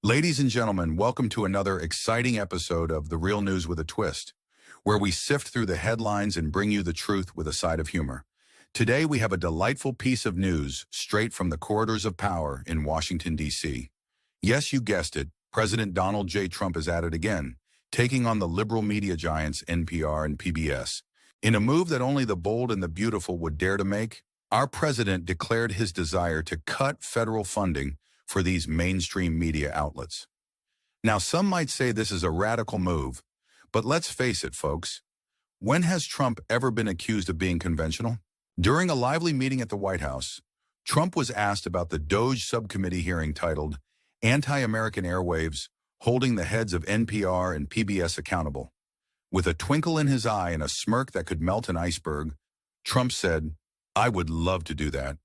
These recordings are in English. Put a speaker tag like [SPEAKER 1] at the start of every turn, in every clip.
[SPEAKER 1] Ladies and gentlemen, welcome to another exciting episode of The Real News with a Twist, where we sift through the headlines and bring you the truth with a side of humor. Today, we have a delightful piece of news straight from the corridors of power in Washington, D.C. Yes, you guessed it, President Donald J. Trump is at it again, taking on the liberal media giants NPR and PBS. In a move that only the bold and the beautiful would dare to make, our president declared his desire to cut federal funding for these mainstream media outlets. Now, some might say this is a radical move, but let's face it, folks. When has Trump ever been accused of being conventional? During a lively meeting at the White House, Trump was asked about the DOJ subcommittee hearing titled Anti-American Airwaves, Holding the Heads of NPR and PBS Accountable. With a twinkle in his eye and a smirk that could melt an iceberg, Trump said, "I would love to do that.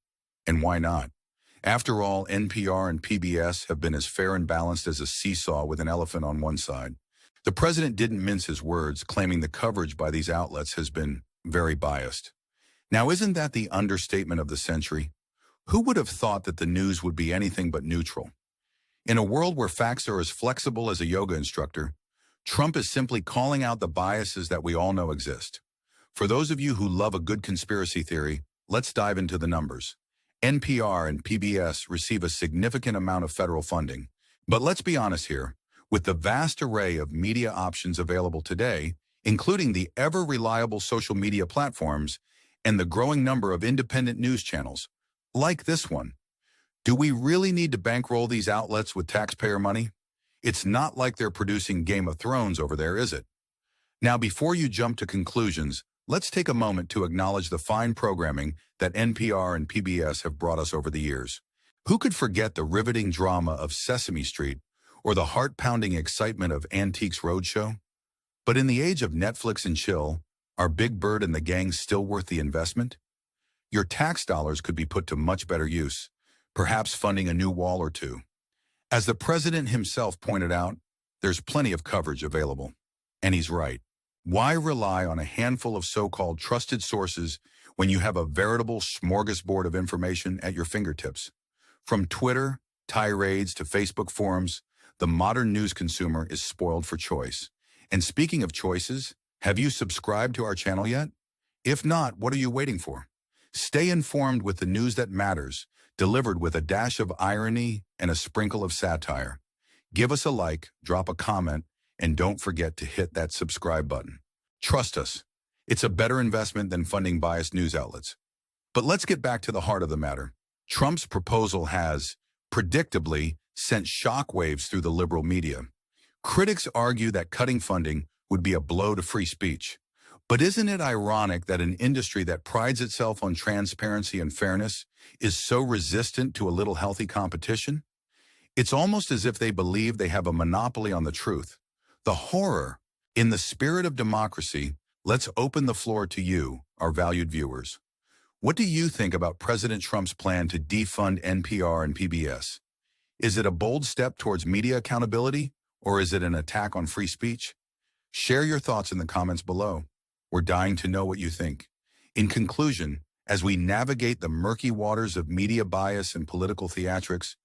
[SPEAKER 1] And why not? After all, NPR and PBS have been as fair and balanced as a seesaw with an elephant on one side." The president didn't mince his words, claiming the coverage by these outlets has been very biased. Now, isn't that the understatement of the century? Who would have thought that the news would be anything but neutral? In a world where facts are as flexible as a yoga instructor, Trump is simply calling out the biases that we all know exist. For those of you who love a good conspiracy theory, let's dive into the numbers. NPR and PBS receive a significant amount of federal funding. But let's be honest here, with the vast array of media options available today, including the ever-reliable social media platforms and the growing number of independent news channels, like this one, do we really need to bankroll these outlets with taxpayer money? It's not like they're producing Game of Thrones over there, is it? Now, before you jump to conclusions, let's take a moment to acknowledge the fine programming that NPR and PBS have brought us over the years. Who could forget the riveting drama of Sesame Street or the heart-pounding excitement of Antiques Roadshow? But in the age of Netflix and chill, are Big Bird and the gang still worth the investment? Your tax dollars could be put to much better use, perhaps funding a new wall or two. As the president himself pointed out, there's plenty of coverage available. And he's right. Why rely on a handful of so-called trusted sources when you have a veritable smorgasbord of information at your fingertips? From Twitter, tirades to Facebook forums, the modern news consumer is spoiled for choice. And speaking of choices, have you subscribed to our channel yet? If not, what are you waiting for? Stay informed with the news that matters, delivered with a dash of irony and a sprinkle of satire. Give us a like, drop a comment, and don't forget to hit that subscribe button. Trust us, it's a better investment than funding biased news outlets. But let's get back to the heart of the matter. Trump's proposal has, predictably, sent shockwaves through the liberal media. Critics argue that cutting funding would be a blow to free speech. But isn't it ironic that an industry that prides itself on transparency and fairness is so resistant to a little healthy competition? It's almost as if they believe they have a monopoly on the truth. The horror. In the spirit of democracy, let's open the floor to you, our valued viewers. What do you think about President Trump's plan to defund NPR and PBS? Is it a bold step towards media accountability, or is it an attack on free speech? Share your thoughts in the comments below. We're dying to know what you think. In conclusion, as we navigate the murky waters of media bias and political theatrics,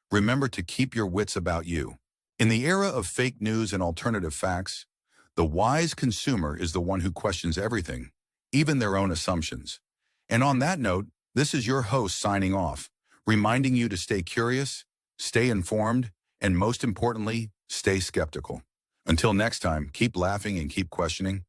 [SPEAKER 1] remember to keep your wits about you. In the era of fake news and alternative facts, the wise consumer is the one who questions everything, even their own assumptions. And on that note, this is your host signing off, reminding you to stay curious, stay informed, and most importantly, stay skeptical. Until next time, keep laughing and keep questioning.